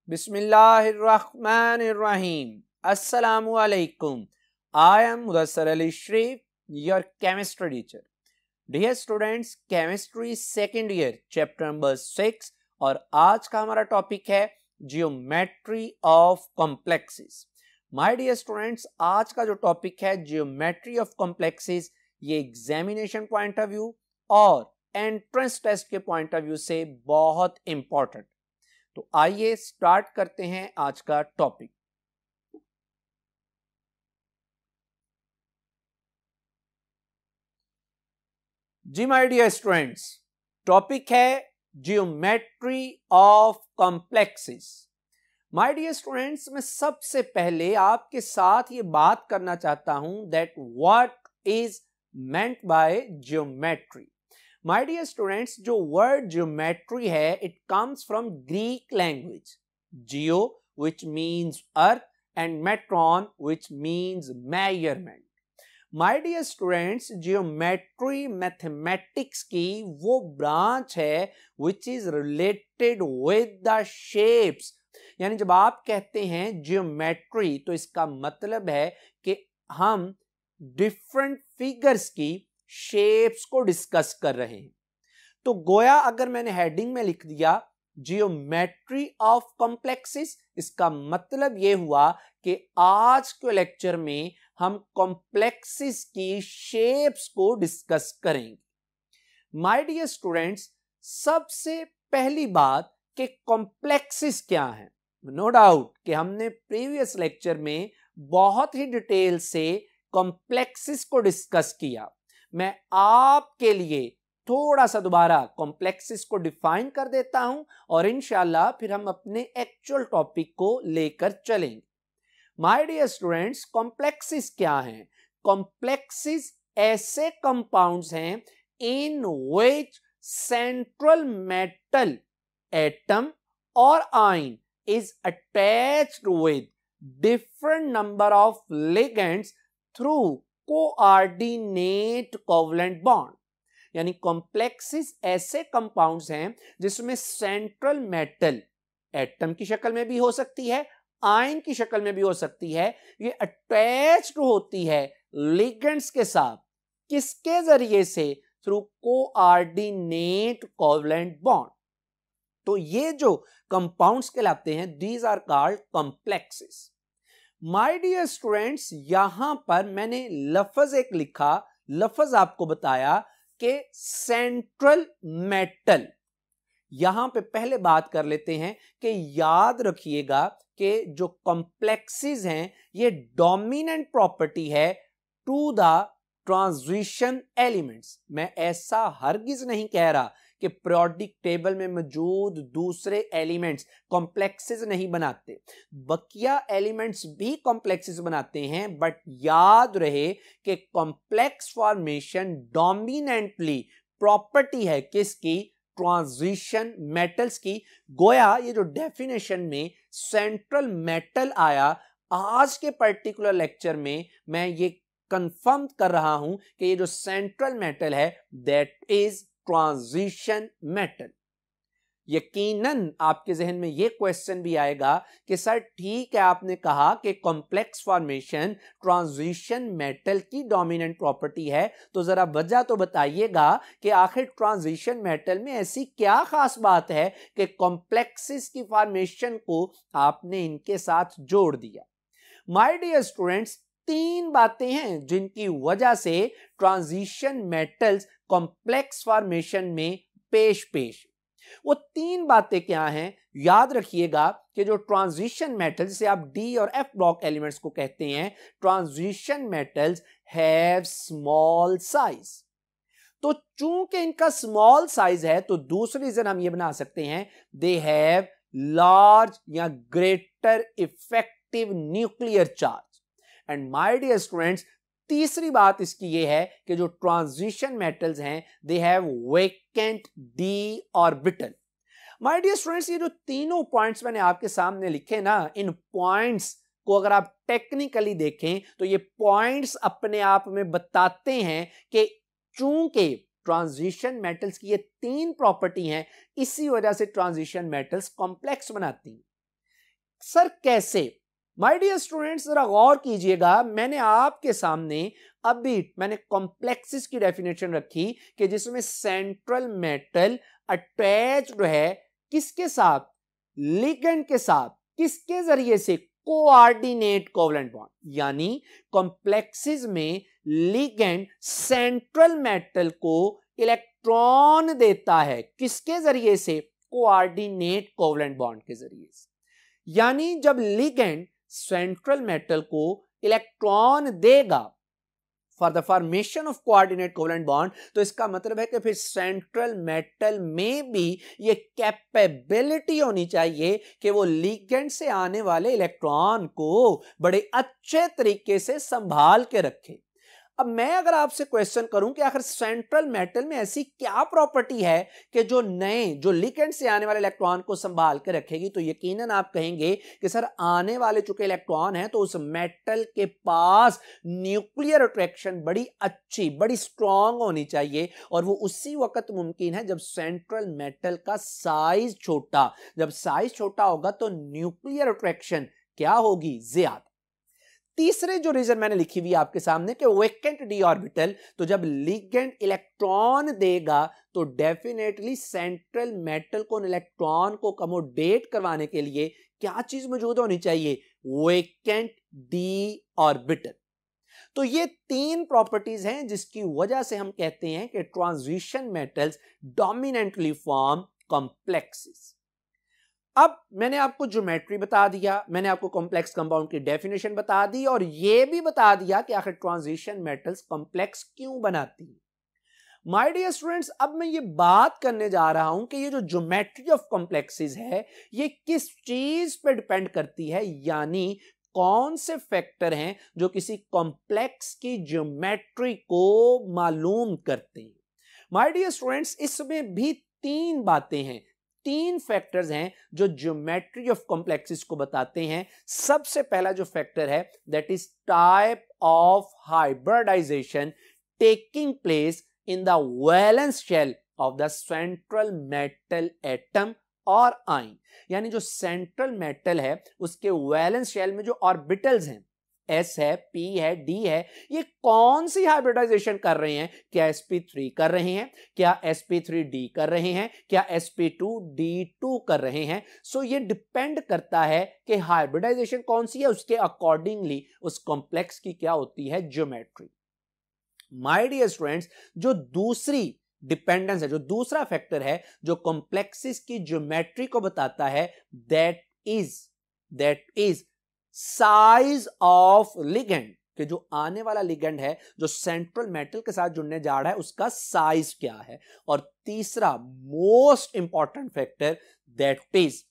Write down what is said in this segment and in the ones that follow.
Bismillahirrahmanirrahim. Assalamu alaikum. I am Mudassar Ali Sharif, your chemistry teacher. Dear students, chemistry second year, chapter number 6 और आज का हमारा topic है geometry of complexes. My dear students, आज का जो topic है जियोमेट्री ऑफ कॉम्प्लेक्सेस, ये एग्जामिनेशन पॉइंट ऑफ व्यू और एंट्रेंस टेस्ट के पॉइंट ऑफ व्यू से बहुत इंपॉर्टेंट. तो आइए स्टार्ट करते हैं आज का टॉपिक. जी माय डियर स्टूडेंट्स, टॉपिक है geometry of complexes. My dear students, मैं सबसे पहले आपके साथ ये बात करना चाहता हूं that what is meant by geometry. My dear students, जो वर्ड ज्योमेट्री है it comes from Greek language. Geo which means earth and metron which means measurement. My dear students, geometry mathematics की वो ब्रांच है which is related with the shapes. यानी जब आप कहते हैं जियोमेट्री तो इसका मतलब है कि हम डिफरेंट फिगर्स की शेप्स को डिस्कस कर रहे हैं. तो गोया अगर मैंने हेडिंग में लिख दिया जियोमेट्री ऑफ कॉम्प्लेक्सेस, इसका मतलब यह हुआ कि आज के लेक्चर में हम कॉम्प्लेक्सेस की शेप्स को डिस्कस करेंगे. माय डियर स्टूडेंट्स, सबसे पहली बात कि कॉम्प्लेक्सेस क्या है. नो डाउट कि हमने प्रीवियस लेक्चर में बहुत ही डिटेल से कॉम्प्लेक्सेस को डिस्कस किया. मैं आपके लिए थोड़ा सा दोबारा कॉम्प्लेक्सेस को डिफाइन कर देता हूं और इंशाल्लाह फिर हम अपने एक्चुअल टॉपिक को लेकर चलेंगे. माय डियर स्टूडेंट्स, कॉम्प्लेक्सेस क्या हैं? कॉम्प्लेक्सेस ऐसे कंपाउंड्स हैं in which central metal atom और ion is attached with different number of ligands through coordinate covalent bond. यानी कॉम्प्लेक्सेस ऐसे कंपाउंड्स हैं जिसमें सेंट्रल मेटल एटम की शक्ल में भी हो सकती है, आयन की शक्ल में भी हो सकती है. ये अटैच्ड होती है लिगेंड्स के साथ. किसके जरिए से? Through coordinate covalent bond. तो ये जो कंपाउंड्स कहलाते हैं these are called complexes. My dear students, यहां पर मैंने लफ्ज एक लिखा, लफ्ज आपको बताया कि सेंट्रल मेटल. यहां पे पहले बात कर लेते हैं कि याद रखिएगा कि जो कॉम्प्लेक्सेस हैं ये डोमिनेंट प्रॉपर्टी है टू द ट्रांजिशन एलिमेंट्स. मैं ऐसा हरगिज नहीं कह रहा कि पीरियोडिक टेबल में मौजूद दूसरे एलिमेंट्स कॉम्प्लेक्सेस नहीं बनाते. बकिया एलिमेंट्स भी कॉम्प्लेक्सेस बनाते हैं, बट याद रहे कि कॉम्प्लेक्स फॉर्मेशन डोमिनेंटली प्रॉपर्टी है किसकी? ट्रांजिशन मेटल्स की. गोया ये जो डेफिनेशन में सेंट्रल मेटल आया, आज के पर्टिकुलर लेक्चर में मैं ये कंफर्म कर रहा हूं कि ये जो सेंट्रल मेटल है दैट इज ट्रांजिशन मेटल. यकीनन आपके जहन में यह क्वेश्चन भी आएगा कि सर ठीक है, आपने कहा कि कॉम्प्लेक्स फॉर्मेशन ट्रांजिशन मेटल की डोमिनेंट प्रॉपर्टी है, तो जरा वजह तो बताइएगा कि आखिर ट्रांजिशन मेटल में ऐसी क्या खास बात है कि कॉम्प्लेक्सेस की फॉर्मेशन को आपने इनके साथ जोड़ दिया. माय डियर स्टूडेंट्स, तीन बातें हैं जिनकी वजह से ट्रांजिशन मेटल्स कॉम्प्लेक्स फॉर्मेशन में पेश. वो तीन बातें क्या हैं? याद रखिएगा कि जो ट्रांजिशन मेटल, जिसे आप डी और एफ ब्लॉक एलिमेंट्स को कहते हैं, transition metals have small size. तो चूंकि इनका स्मॉल साइज है तो दूसरी रीजन हम ये बना सकते हैं दे हैव लार्ज या greater effective nuclear charge. And my dear students, तीसरी बात इसकी ये है कि जो ट्रांजिशन मेटल्स हैं they have vacant d orbital. My dear students, ये जो तीनों पॉइंट्स मैंने आपके सामने लिखे ना, इन पॉइंट्स को अगर आप टेक्निकली देखें तो ये पॉइंट्स अपने आप में बताते हैं कि चूंकि ट्रांजिशन मेटल्स की ये तीन प्रॉपर्टी हैं, इसी वजह से ट्रांजिशन मेटल्स कॉम्प्लेक्स बनाती हैं. सर कैसे? माय डियर स्टूडेंट्स, जरा गौर कीजिएगा, मैंने आपके सामने अभी मैंने कॉम्प्लेक्सिस की डेफिनेशन रखी कि जिसमें सेंट्रल मेटल अटैच्ड है किसके साथ? लिगेंड के साथ। किसके जरिए से? Coordinate covalent bond. यानी कॉम्प्लेक्सिस में लिगेंड सेंट्रल मेटल को इलेक्ट्रॉन देता है। किसके जरिए से? कोऑर्डिनेट कोवलेंट बॉन्ड के जरिए से। यानी जब लिगेंड सेंट्रल मेटल को इलेक्ट्रॉन देगा for the formation of coordinate covalent bond, तो इसका मतलब है कि फिर सेंट्रल मेटल में भी ये कैपेबिलिटी होनी चाहिए कि वो लिगेंड से आने वाले इलेक्ट्रॉन को बड़े अच्छे तरीके से संभाल के रखे। अब मैं अगर आपसे क्वेश्चन करूं कि आखिर सेंट्रल मेटल में ऐसी क्या प्रॉपर्टी है कि जो लिगेंड से आने वाले इलेक्ट्रॉन को संभाल के रखेगी, तो यकीनन आप कहेंगे कि सर आने वाले चूंकि इलेक्ट्रॉन है तो उस मेटल के पास न्यूक्लियर अट्रैक्शन बड़ी अच्छी, बड़ी स्ट्रांग होनी चाहिए, और वो उसी वक्त मुमकिन है जब सेंट्रल मेटल का साइज छोटा। जब साइज छोटा होगा तो न्यूक्लियर अट्रैक्शन क्या होगी? ज्यादा। तीसरे जो रीजन मैंने लिखी हुई आपके सामने कि वेकेंट डी ऑर्बिटल, तो जब लिगेंड इलेक्ट्रॉन देगा तो डेफिनेटली सेंट्रल मेटल को इलेक्ट्रॉन को अकोमोडेट करवाने के लिए क्या चीज मौजूद होनी चाहिए? Vacant d orbital. तो ये तीन प्रॉपर्टीज हैं जिसकी वजह से हम कहते हैं कि transition metals dominantly form complexes. अब मैंने आपको ज्योमेट्री बता दिया, मैंने आपको कॉम्प्लेक्स कंपाउंड की डेफिनेशन बता दी, और यह भी बता दिया कि आखिर ट्रांजिशन मेटल्स कॉम्प्लेक्स क्यों बनाती हैं। माय डियर स्टूडेंट्स, अब मैं ये बात करने जा रहा हूं कि ये जो ज्योमेट्री ऑफ कॉम्प्लेक्सेस है ये किस चीज पे डिपेंड करती है, यानी कौन से फैक्टर हैं जो किसी कॉम्प्लेक्स की ज्योमेट्री को मालूम करते हैं। माय डियर स्टूडेंट्स, इसमें भी तीन बातें हैं, तीन फैक्टर्स हैं जो ज्योमेट्री ऑफ कॉम्प्लेक्सेस को बताते हैं। सबसे पहला जो फैक्टर है that is type of hybridisation taking place in the valence shell of the central metal atom और आयन। यानी जो सेंट्रल मेटल है उसके वैलेंस शेल में जो ऑर्बिटल्स हैं, S है, P है, D है, ये कौन सी हाइब्रिडाइजेशन कर रहे हैं? क्या sp3 कर रहे हैं? क्या sp3d कर रहे हैं? क्या sp2d2 कर रहे हैं? सो ये डिपेंड करता है कि हाइब्रिडाइजेशन कौन सी है, उसके अकॉर्डिंगली उस कॉम्प्लेक्स की क्या होती है ज्योमेट्री। माय डियर स्टूडेंट्स, जो दूसरी डिपेंडेंस है, जो दूसरा फैक्टर है जो कॉम्प्लेक्सिस की ज्योमेट्री को बताता है, that is size of ligand, कि जो आने वाला लिगेंड है जो सेंट्रल मेटल के साथ जुड़ने जा रहा है उसका साइज क्या है। और तीसरा most important factor that is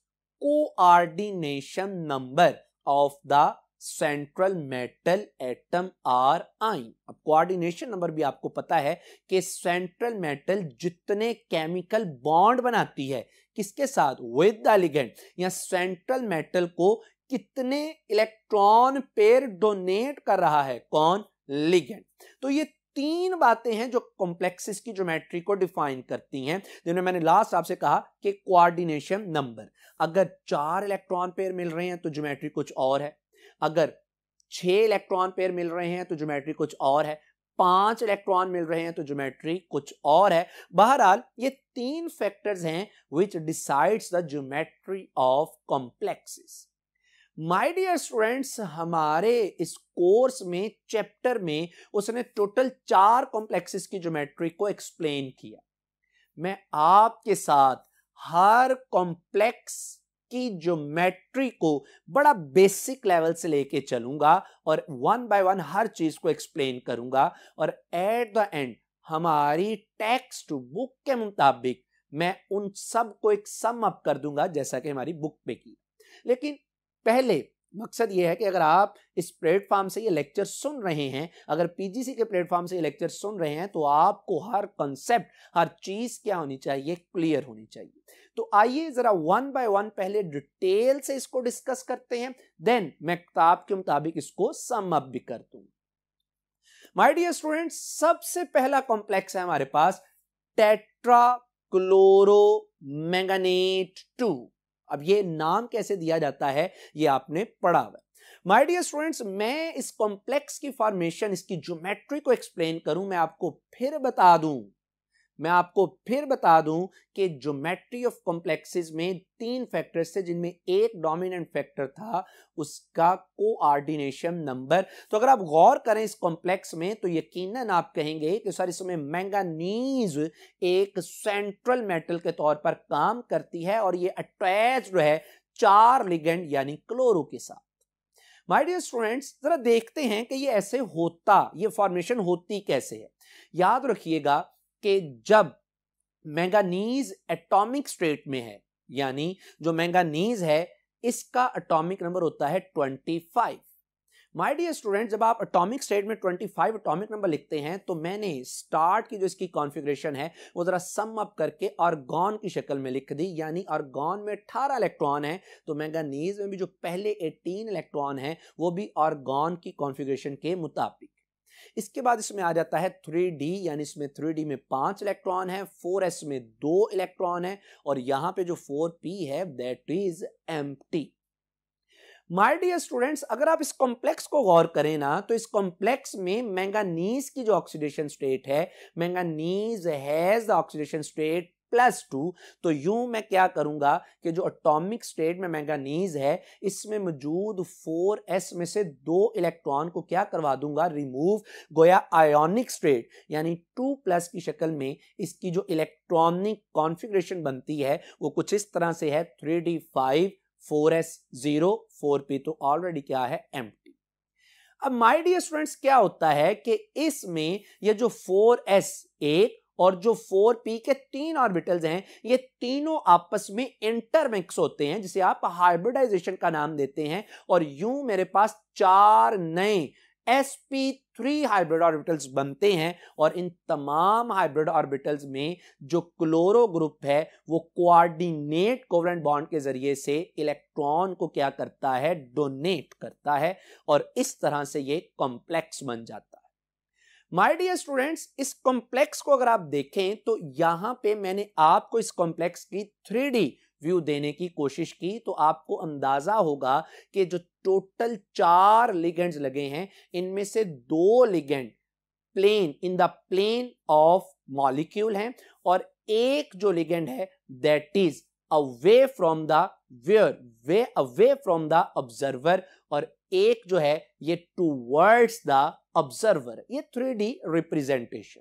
coordination number of the central metal atom or ion. अब कोऑर्डिनेशन नंबर भी आपको पता है कि सेंट्रल मेटल जितने केमिकल बॉन्ड बनाती है किसके साथ? विद द लिगेंड, या सेंट्रल मेटल को कितने इलेक्ट्रॉन पेयर डोनेट कर रहा है? कौन? लिगेंड। तो ये तीन बातें हैं जो कॉम्प्लेक्सिस की ज्योमेट्री को डिफाइन करती हैं, जिन्हें मैंने लास्ट आपसे कहा कि कोऑर्डिनेशन नंबर। अगर 4 इलेक्ट्रॉन पेयर मिल रहे हैं तो ज्योमेट्री कुछ और है, अगर 6 इलेक्ट्रॉन पेयर मिल रहे हैं तो ज्योमेट्री कुछ और है, 5 इलेक्ट्रॉन मिल रहे हैं तो ज्योमेट्री कुछ और है। बहरहाल ये तीन फैक्टर्स हैं which decides the geometry of complexes। My dear students, हमारे इस कोर्स में चैप्टर में उसने टोटल 4 कॉम्प्लेक्सेस की ज्योमेट्री को एक्सप्लेन किया। मैं आपके साथ हर कॉम्प्लेक्स की ज्योमेट्री को बड़ा बेसिक लेवल से लेके चलूंगा और वन बाय वन हर चीज को एक्सप्लेन करूंगा, और एट द एंड हमारी टेक्स्ट बुक के मुताबिक मैं उन सब को एक सम अप कर दूंगा जैसा कि हमारी बुक पे की। लेकिन पहले मकसद यह है कि अगर आप इस प्लेटफॉर्म से ये लेक्चर सुन रहे हैं, अगर पीजीसी के प्लेटफॉर्म से ये लेक्चर सुन रहे हैं, तो आपको हर कंसेप्ट, हर चीज क्या होनी चाहिए? क्लियर होनी चाहिए। तो आइए जरा वन बाय वन पहले डिटेल से इसको डिस्कस करते हैं, देन मैं किताब के मुताबिक इसको सम अप भी कर दूं। माय डियर स्टूडेंट्स, सबसे पहला कॉम्प्लेक्स है हमारे पास टेट्रा क्लोरो मैंगनेट 2। अब ये नाम कैसे दिया जाता है ये आपने पढ़ा हुआ। माय डियर स्टूडेंट्स, मैं इस कॉम्प्लेक्स की फॉर्मेशन, इसकी ज्योमेट्री को एक्सप्लेन करूं, मैं आपको फिर बता दूं कि ज्योमेट्री ऑफ कॉम्प्लेक्सेस में 3 फैक्टर्स थे, जिनमें एक डोमिनेंट फैक्टर था, उसका कोऑर्डिनेशन नंबर। तो अगर आप गौर करें इस कॉम्प्लेक्स में तो यकीनन आप कहेंगे कि सर इसमें मैंगानीज एक सेंट्रल मेटल के तौर पर काम करती है और ये अटैच्ड है 4 लिगेंड यानी क्लोरो के साथ। माय डियर स्टूडेंट्स, जरा देखते हैं कि ये ऐसे होता, ये फॉर्मेशन होती कैसे है। याद रखिएगा कि जब मैंगानीज एटॉमिक स्टेट में है, यानी जो मैंगानीज है इसका एटॉमिक नंबर होता है 25। माय डियर स्टूडेंट, जब आप एटॉमिक स्टेट में 25 एटॉमिक नंबर लिखते हैं तो मैंने स्टार्ट की जो इसकी कॉन्फ़िगरेशन है वो जरा सम अप करके आर्गॉन की शक्ल में लिख दी, यानी आर्गॉन में 18 इलेक्ट्रॉन है तो मैंगानीज में भी जो पहले 18 इलेक्ट्रॉन है वो भी आर्गॉन की कॉन्फ़िगरेशन के मुताबिक। इसके बाद इसमें आ जाता है 3D, यानी इसमें 3D में 5 इलेक्ट्रॉन है, 4s में 2 इलेक्ट्रॉन है और यहां पे जो 4p है that is empty. My dear students, अगर आप इस कॉम्प्लेक्स को गौर करें ना तो इस कॉम्प्लेक्स में मैंगानीज की जो ऑक्सीडेशन स्टेट है, manganese has the oxidation state +2। तो यूं मैं क्या करूंगा कि जो एटॉमिक स्टेट में मैंगानीज है इसमें मौजूद 4s में से 2 इलेक्ट्रॉन को क्या करवा दूंगा, रिमूव। गोया आयोनिक स्टेट यानी 2+ की शक्ल में इसकी जो इलेक्ट्रॉनिक कॉन्फ़िगरेशन बनती है वो कुछ इस तरह से है 3d5 4s 0 4p, तो ऑलरेडी क्या है, एम्प्टी। अब माय डियर स्टूडेंट्स, क्या होता है कि इसमें ये जो 4s एक और जो 4p के 3 ऑर्बिटल्स हैं ये तीनों आपस में इंटरमिक्स होते हैं, जिसे आप हाइब्रिडाइजेशन का नाम देते हैं, और यूं मेरे पास 4 नए sp3 हाइब्रिड ऑर्बिटल्स बनते हैं और इन तमाम हाइब्रिड ऑर्बिटल्स में जो क्लोरो ग्रुप है वो कोऑर्डिनेट कोवेलेंट बॉन्ड के जरिए से इलेक्ट्रॉन को क्या करता है, डोनेट करता है, और इस तरह से ये कॉम्प्लेक्स बन जाता है। माय डियर स्टूडेंट्स, इस कॉम्प्लेक्स को अगर आप देखें तो यहां पे मैंने आपको इस कॉम्प्लेक्स की 3D व्यू देने की कोशिश की, तो आपको अंदाजा होगा कि जो टोटल 4 लिगेंड्स लगे हैं इनमें से 2 ligand plane in the plane of molecule हैं और एक जो लिगेंड है that is away from the way away from the observer, और एक जो है ये टूवर्ड्स द ऑब्जर्वर। ये 3D रिप्रेजेंटेशन।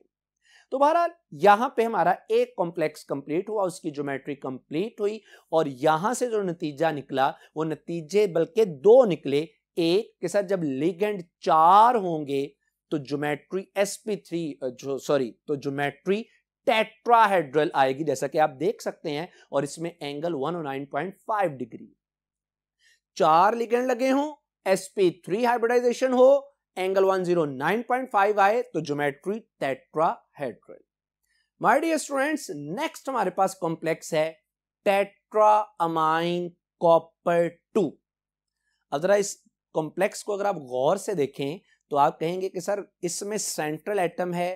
तो बहरहाल यहां पे हमारा एक कॉम्प्लेक्स कंप्लीट हुआ, उसकी ज्योमेट्री कंप्लीट हुई, और यहां से जो नतीजा निकला वो नतीजे बल्कि 2 निकले। एक के साथ जब लिगेंड 4 होंगे तो ज्योमेट्री sp3 तो ज्योमेट्री टेट्राहेड्रल आएगी, जैसा कि आप देख सकते हैं, और इसमें एंगल 109.5 डिग्री। 4 लिगेंड लगे हों, sp3 हाइब्रिडाइजेशन हो, एंगल 109.5 आए तो geometry tetrahedral. My dear students, next हमारे पास कॉम्प्लेक्स है टेट्राअमाइन कॉपर 2। अगर इस कॉम्प्लेक्स को अगर आप गौर से देखें तो आप कहेंगे कि सर इसमें सेंट्रल एटम है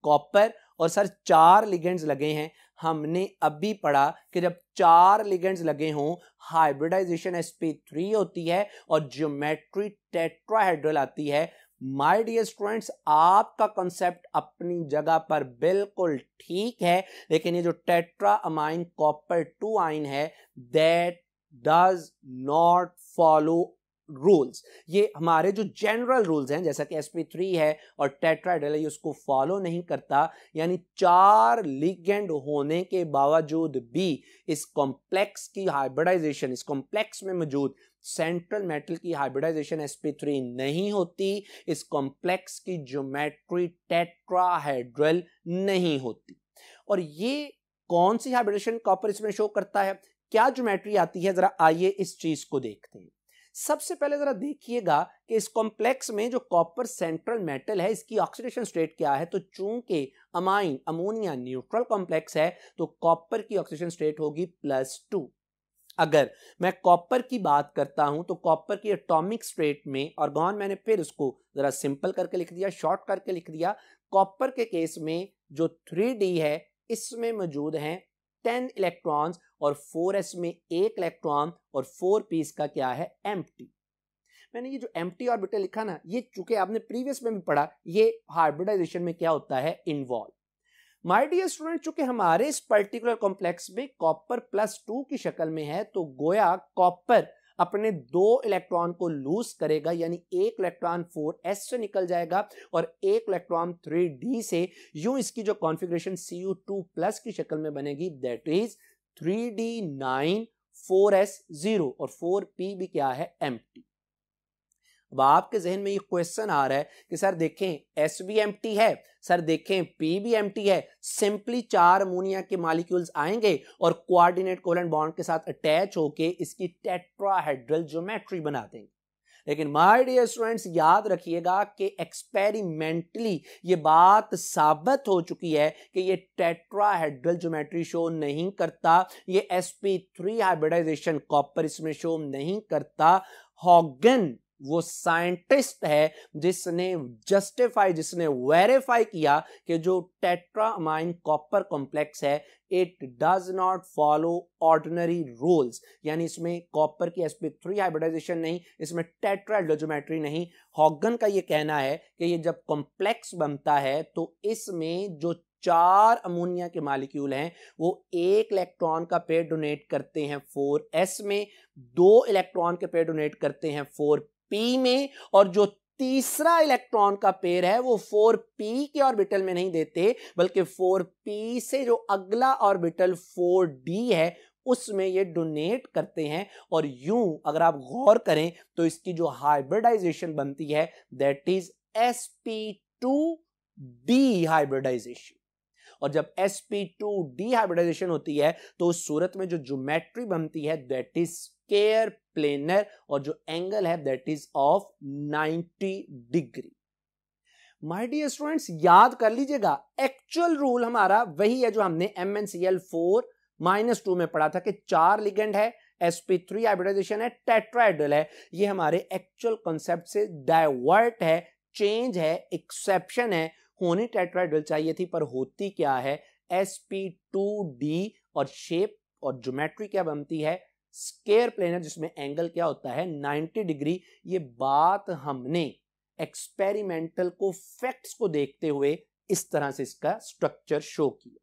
कॉपर और सर 4 लिगेंड्स लगे हैं। हमने अभी पढ़ा कि जब 4 लिगेंड्स लगे हों हाइब्रिडाइजेशन sp3 होती है और ज्योमेट्री टेट्राहेड्रल आती है। माय डियर स्टूडेंट्स, आपका कॉन्सेप्ट अपनी जगह पर बिल्कुल ठीक है, लेकिन ये जो टेट्राअमाइन कॉपर 2 आयन है that does not follow rules. ये हमारे जो जनरल रूल्स हैं जैसा कि sp3 है और टेट्राहेड्रल है उसको फॉलो नहीं करता, यानी 4 लिगेंड होने के बावजूद भी इस कॉम्प्लेक्स की हाइब्रिडाइजेशन, इस कॉम्प्लेक्स में मौजूद सेंट्रल मेटल की हाइब्रिडाइजेशन sp3 नहीं होती, इस कॉम्प्लेक्स की ज्योमेट्री टेट्राहेड्रल नहीं होती। और ये कौन सी हाइब्रिडेशन कॉपर इसमें शो करता है, क्या ज्योमेट्री आती है, जरा आइए इस चीज को देखते हैं। सबसे पहले जरा देखिएगा कि इस कॉम्प्लेक्स में जो कॉपर सेंट्रल मेटल है इसकी ऑक्सीडेशन स्टेट क्या है। तो चूंकि अमाइन अमोनिया न्यूट्रल कॉम्प्लेक्स है तो कॉपर की ऑक्सीडेशन स्टेट होगी +2। अगर मैं कॉपर की बात करता हूं तो कॉपर की एटॉमिक स्टेट में आर्गॉन, मैंने फिर उसको जरा सिंपल करके लिख दिया, शॉर्ट करके लिख दिया। कॉपर के केस में जो 3D है इसमें मौजूद हैं 10 इलेक्ट्रॉन्स और 4s में 1 इलेक्ट्रॉन और 4p इसका क्या है एम्प्टी। मैंने ये जो एम्प्टी ऑर्बिटल लिखा ना, ये चूंकि आपने प्रीवियस में भी पढ़ा, ये हाइब्रिडाइजेशन में क्या होता है इन्वॉल्व। माय डियर स्टूडेंट, चूंकि हमारे इस पर्टिकुलर कॉम्प्लेक्स में कॉपर +2 की शक्ल में है, तो गोया कॉपर अपने 2 इलेक्ट्रॉन को लूज करेगा, यानी 1 इलेक्ट्रॉन 4s से निकल जाएगा और 1 इलेक्ट्रॉन 3d से। यूं इसकी जो कॉन्फ़िगरेशन Cu2+ की शक्ल में बनेगी, दैट इज 3d9 4s0 और 4p भी क्या है एम्प्टी। अब आपके जहन में ये क्वेश्चन आ रहा है कि सर देखें S भी एम्प्टी है, सर देखें P भी एम्प्टी है, सिंपली 4 अमोनिया के मॉलिक्यूल्स आएंगे और कोऑर्डिनेट कोवेलेंट बॉन्ड के साथ अटैच होके इसकी टेट्राहेड्रल ज्योमेट्री बना देंगे। लेकिन माय डियर स्टूडेंट्स, याद रखिएगा कि एक्सपेरिमेंटली ये बात साबित हो चुकी है कि ये टेट्राहेड्रल ज्योमेट्री शो नहीं करता, ये sp3 हाइब्रिडाइजेशन कॉपर इसमें शो नहीं करता। हॉगन वो साइंटिस्ट है जिसने जस्टिफाई, जिसने वेरीफाई किया कि जो टेट्रामाइन कॉपर कॉम्प्लेक्स है, it does not follow ordinary rules, यानी इसमें कॉपर की sp3 हाइब्रिडाइजेशन नहीं, इसमें टेट्राहेड्रल ज्योमेट्री नहीं। हॉगन का ये कहना है कि ये जब कॉम्प्लेक्स बनता है तो इसमें जो 4 अमोनिया के मॉलिक्यूल हैं वो 1 इलेक्ट्रॉन का पेयर डोनेट करते हैं 4s में, 2 इलेक्ट्रॉन के पेयर डोनेट करते हैं 4p में, और जो तीसरा इलेक्ट्रॉन का पेयर है वो 4p के ऑर्बिटल में नहीं देते, बल्कि 4p से जो अगला ऑर्बिटल 4d है उसमें ये डोनेट करते हैं। और यूं अगर आप गौर करें तो इसकी जो हाइब्रिडाइजेशन बनती है दैट इज sp2d हाइब्रिडाइजेशन। और जब sp2d हाइब्रिडाइजेशन होती है तो उस सूरत में जो ज्योमेट्री बनती है दैट इज स्क्वायर प्लेनर, और जो एंगल है that is of 90 degree. My dear students, याद कर लीजिएगा, एक्चुअल रूल हमारा वही है जो हमने MnCl4-2 में पढ़ा था कि 4 लिगेंड है, sp3 हाइब्रिडाइजेशन है, टेट्राहेड्रल है। ये हमारे एक्चुअल कॉन्सेप्ट से डाइवर्ट है, चेंज है, एक्सेप्शन है। होनी टेट्राहेड्रल चाहिए थी पर होती क्या है sp2d, और शेप और ज्योमेट्री क्या बनती है स्क्वायर प्लेनर, जिसमें एंगल क्या होता है 90 डिग्री। ये बात हमने एक्सपेरिमेंटल को फैक्ट्स को देखते हुए इस तरह से इसका स्ट्रक्चर शो किया।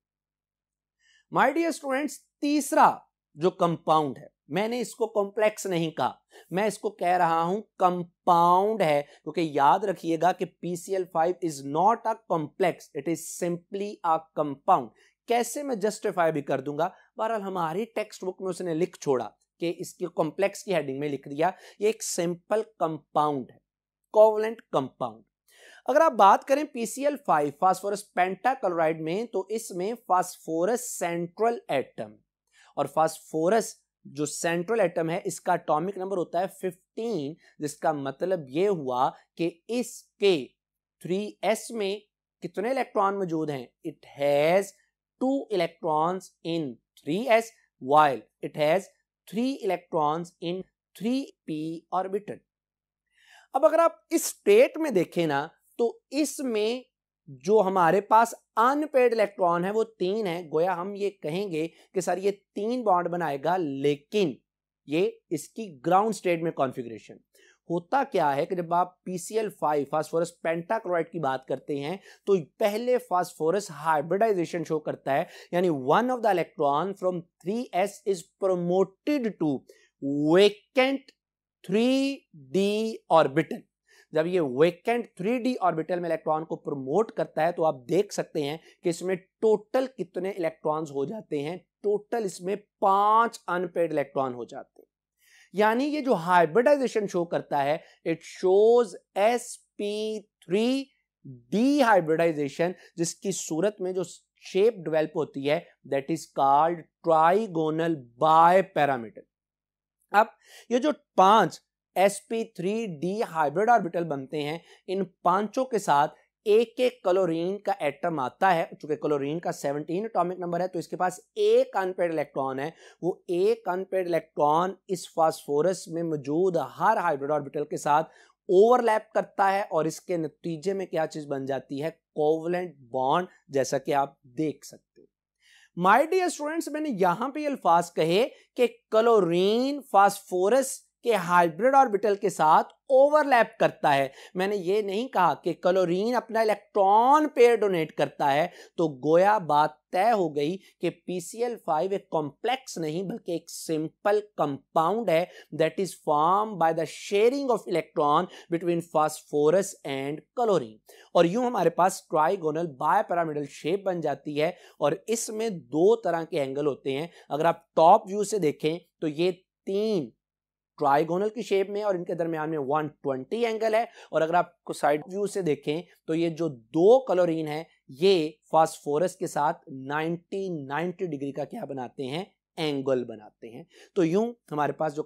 माय डियर स्टूडेंट्स, तीसरा जो कंपाउंड है, मैंने इसको कॉम्प्लेक्स नहीं कहा, मैं इसको कह रहा हूं कंपाउंड है, क्योंकि याद रखिएगा कि PCl5 is not a complex, it is simply a compound. कैसे मैं जस्टिफाई भी कर दूंगा, बहरहाल हमारी टेक्स्ट बुक में उसने लिख छोड़ा कि इसकी कॉम्प्लेक्स की हेडिंग में लिख दिया ये एक सिंपल कंपाउंड है, कोवेलेंट कंपाउंड। अगर आप बात करें PCl5 फास्फोरस पेंटाक्लोराइड में, तो इसमें फास्फोरस सेंट्रल एटम, और फास्फोरस जो सेंट्रल एटम है इसका एटॉमिक नंबर होता है 15, जिसका मतलब यह हुआ कि इसके 3s में कितने इलेक्ट्रॉन मौजूद हैं, it has 2 electrons in 3s while it has 3 electrons in 3p orbital. अब अगर आप इस स्टेट में देखें ना, तो इसमें जो हमारे पास अनपेयर्ड इलेक्ट्रॉन है वो 3 है। गोया हम ये कहेंगे कि सर ये 3 बॉन्ड बनाएगा, लेकिन ये इसकी ग्राउंड स्टेट में कॉन्फ़िगरेशन होता क्या है कि जब आप PCl5 फास्फोरस पेंटाक्लोराइड की बात करते हैं तो पहले फास्फोरस हाइब्रिडाइजेशन शो करता है, यानी one of the electron from 3s is promoted to vacant 3d orbital. जब ये वेकेंट 3d ऑर्बिटल में इलेक्ट्रॉन को प्रमोट करता है तो आप देख सकते हैं कि इसमें टोटल कितने इलेक्ट्रॉन्स हो जाते हैं, टोटल इसमें 5 अनपेयर्ड इलेक्ट्रॉन हो जाते हैं। यानी ये जो हाइब्रिडाइजेशन शो करता है इट शोज sp3d हाइब्रिडाइजेशन, जिसकी सूरत में जो शेप डेवलप होती है दैट इज कॉल्ड ट्राइगोनल बाइपैरामीटर। अब ये जो 5 sp3d हाइब्रिड ऑर्बिटल बनते हैं, इन पांचों के साथ एक एक क्लोरीन का एटम आता है। चूंकि क्लोरीन का 17 एटॉमिक नंबर है तो इसके पास एक अनपेयर्ड इलेक्ट्रॉन है। वो एक अनपेयर्ड इलेक्ट्रॉन इस फास्फोरस में मौजूद हर हाइब्रिड ऑर्बिटल के साथ ओवरलैप करता है और इसके नतीजे में क्या चीज बन जाती है, कोवेलेंट बॉन्ड, जैसा कि आप देख सकते हैं। माय डियर स्टूडेंट्स, मैंने यहां पे अल्फाज कहे कि क्लोरीन फास्फोरस के हाइब्रिड ऑर्बिटल के साथ ओवरलैप करता है। मैंने ये नहीं कहा कि क्लोरीन अपना इलेक्ट्रॉन पेयर डोनेट करता है। तो गोया बात तय हो गई कि PCl5 एक कॉम्प्लेक्स नहीं बल्कि एक सिंपल कंपाउंड है that is form by the sharing of electron between phosphorus and chlorine. और यूं हमारे पास ट्राइगोनल बायपिरामिडल शेप बन जाती है और इसमें दो तरह के एंगल होते हैं। अगर आप टॉप व्यू से देखें तो ये तीन ट्राइगोनल की शेप में और इनके दरमियान में 120 एंगल है। और अगर आप साइड व्यू से देखें तो ये जो दो क्लोरीन है ये फास्फोरस के साथ 90 डिग्री का क्या बनाते हैं, एंगल बनाते हैं। तो यूं हमारे पास जो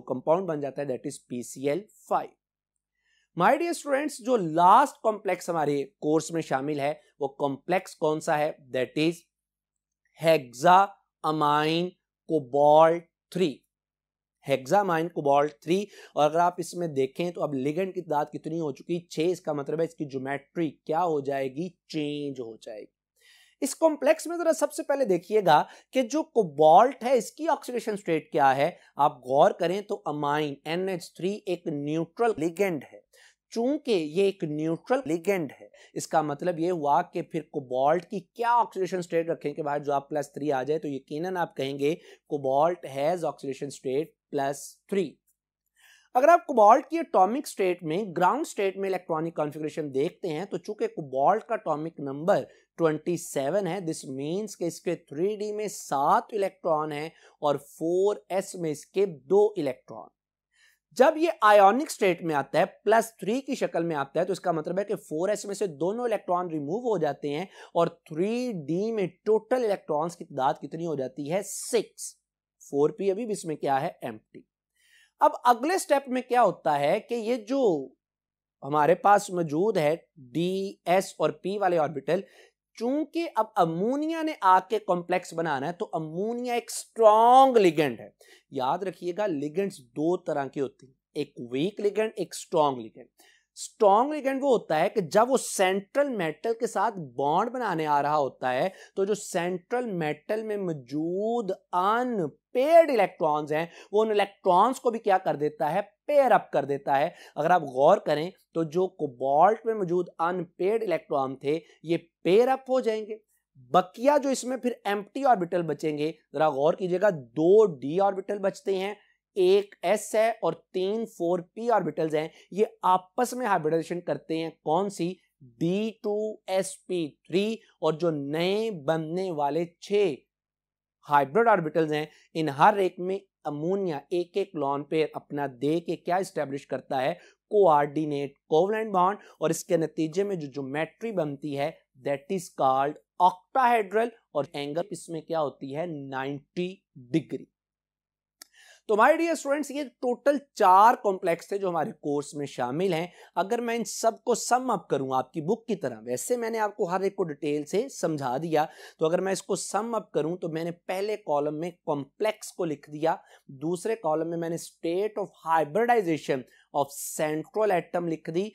कंपाउंड बन जाता है that is PCl5। My dear students, जो लास्ट कॉम्प्लेक्स हमारे कोर्स में शामिल है वो कॉम्प्लेक्स कौन सा है, that is hexammine cobalt 3। Hexammine cobalt 3। और अगर आप इसमें देखें तो अब लिगेंड की तादाद कितनी हो चुकी, 6। इसका मतलब है इसकी ज्योमेट्री क्या हो जाएगी, चेंज हो जाएगी। इस कॉम्प्लेक्स में जरा सबसे पहले देखिएगा कि जो कोबाल्ट है इसकी ऑक्सीडेशन स्टेट क्या है। आप गौर करें तो अमाइन NH3 एक न्यूट्रल लिगेंड है। चूंकि ये एक न्यूट्रल लिगेंड है इसका मतलब ये हुआ कि फिर कोबाल्ट की क्या ऑक्सीडेशन स्टेट रखें के बाद जो आप +3 आ जाए तो यकीनन आप कहेंगे कोबाल्ट हैज ऑक्सीडेशन स्टेट +3। अगर आप कोबाल्ट की एटॉमिक स्टेट में ग्राउंड स्टेट में इलेक्ट्रॉनिक कॉन्फ़िगरेशन देखते हैं तो चूंकि कोबाल्ट का एटॉमिक नंबर 27 है, दिस मींस कि इसके 3D में 7 इलेक्ट्रॉन हैं और 4s में इसके 2 इलेक्ट्रॉन। जब ये आयोनिक स्टेट में आता है +3 की शक्ल में आता है तो इसका मतलब है कि 4s में से दोनों इलेक्ट्रॉन रिमूव हो जाते हैं और 3D में टोटल इलेक्ट्रॉन्स की तादाद कितनी हो जाती है, 6। 4p अभी भी इसमें क्या है, एम्प्टी। अब अगले स्टेप में क्या होता है कि ये जो हमारे पास मौजूद है ds और p वाले ऑर्बिटल, चूंकि अब अमोनिया ने आके कॉम्प्लेक्स बनाना है तो अमोनिया एक स्ट्रॉन्ग लिगेंड है। याद रखिएगा लिगेंड्स दो तरह की होती हैं, एक वीक लिगेंड, एक स्ट्रॉन्ग लिगेंड। स्ट्रॉन्ग लिगेंड वो होता है कि जब वो सेंट्रल मेटल के साथ बॉन्ड बनाने आ रहा होता है तो जो सेंट्रल मेटल में मौजूद अनपेयर्ड इलेक्ट्रॉन्स हैं वो उन इलेक्ट्रॉन्स को भी क्या कर देता है, पेयर अप कर देता है। अगर आप गौर करें तो जो कोबाल्ट में मौजूद अनपेयर्ड इलेक्ट्रॉन थे ये पेयर अप हो जाएंगे। बकिया जो इसमें फिर एम्प्टी ऑर्बिटल बचेंगे, जरा गौर कीजिएगा, 2 d ऑर्बिटल बचते हैं, एक s है और 3 4p ऑर्बिटल्स हैं। ये आपस में हाइब्रिडाइजेशन करते हैं, कौन सी, d2sp3। और जो नए बनने वाले 6 हाइब्रिड ऑर्बिटल्स हैं इन हर एक में अमोनिया एक एक लॉन पेयर अपना दे के क्या स्टैब्लिश करता है, कोऑर्डिनेट कोवलेंट बॉन्ड। और इसके नतीजे में जो ज्योमेट्री बनती है दैट इज कॉल्ड ऑक्टाहेड्रल और एंगल इसमें क्या होती है, 90 डिग्री। तो माय डियर स्टूडेंट्स ये टोटल 4 कॉम्प्लेक्स थे जो हमारे कोर्स में शामिल हैं। अगर मैं इन सब को सम अप करूं आपकी बुक की तरह, वैसे मैंने आपको हर एक को डिटेल से समझा दिया, तो अगर मैं इसको सम अप करूं तो मैंने पहले कॉलम में कॉम्प्लेक्स को लिख दिया, दूसरे कॉलम में मैंने state of hybridisation of central atom लिख दी,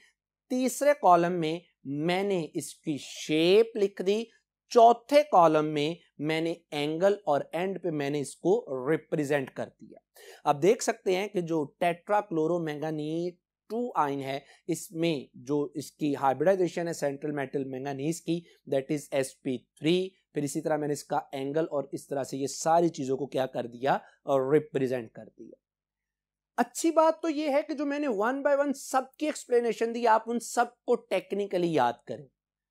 तीसरे कॉलम में मैंने इसकी शेप लिख दी, चौथे कॉलम में मैंने एंगल और एंड पे मैंने इसको रिप्रेजेंट कर दिया। अब देख सकते हैं कि जो टेट्राक्लोरोमैंगानीज 2 आयन है इसमें जो इसकी हाइब्रिडाइजेशन है सेंट्रल मेटल मैंगानीज की दैट इज sp3। फिर इसी तरह मैंने इसका एंगल और इस तरह से ये सारी चीजों को क्या कर दिया और रिप्रेजेंट कर दिया। अच्छी बात तो ये है कि जो मैंने 1 बाय 1 सबकी एक्सप्लेनेशन दी आप उन सबको टेक्निकली याद करें,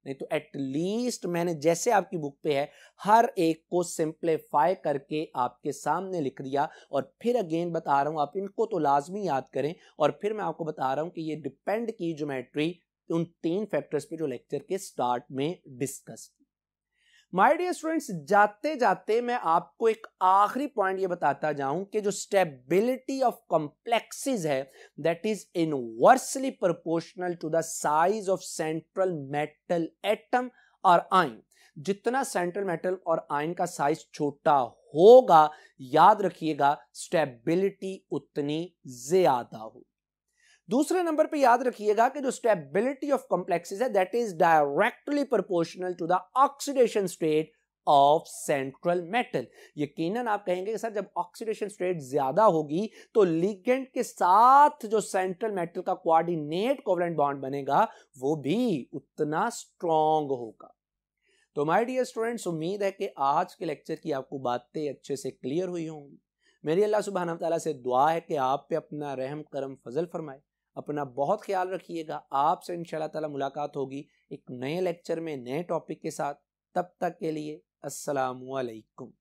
नहीं तो एटलीस्ट मैंने जैसे आपकी बुक पे है हर एक को सिंप्लीफाई करके आपके सामने लिख दिया। और फिर अगेन बता रहा हूं आप इनको तो लाजमी याद करें। और फिर मैं आपको बता रहा हूं कि ये डिपेंड की ज्योमेट्री उन 3 फैक्टर्स पे जो लेक्चर के स्टार्ट में डिस्कस की। माय डियर स्टूडेंट्स जाते जाते मैं आपको एक आखिरी पॉइंट ये बताता जाऊं कि जो स्टेबिलिटी ऑफ कॉम्प्लेक्सेस है that is inversely proportional to the size of central metal atom और आयन। जितना सेंट्रल मेटल और आयन का साइज छोटा होगा याद रखिएगा स्टेबिलिटी उतनी ज्यादा होगी। दूसरे नंबर पे याद रखिएगा कि जो स्टेबिलिटी ऑफ कॉम्प्लेक्सेस है that is directly proportional to the oxidation state of central metal. यकीनन आप कहेंगे कि सर जब ऑक्सीडेशन स्टेट ज्यादा होगी तो लिगेंड के साथ जो सेंट्रल मेटल का कोऑर्डिनेट कोवलेंट बॉन्ड बनेगा वो भी उतना स्ट्रॉन्ग होगा। तो माय डियर स्टूडेंट्स, उम्मीद है कि आज के लेक्चर की आपको बातें अच्छे से क्लियर हुई होंगी। मेरी अल्लाह सुब्हानहू व तआला से दुआ है कि आप पे अपना रहम करम फजल फरमाए। अपना बहुत ख्याल रखिएगा। आपसे इंशाल्लाह ताला मुलाकात होगी एक नए लेक्चर में नए टॉपिक के साथ। तब तक के लिए अस्सलामु अलैकुम।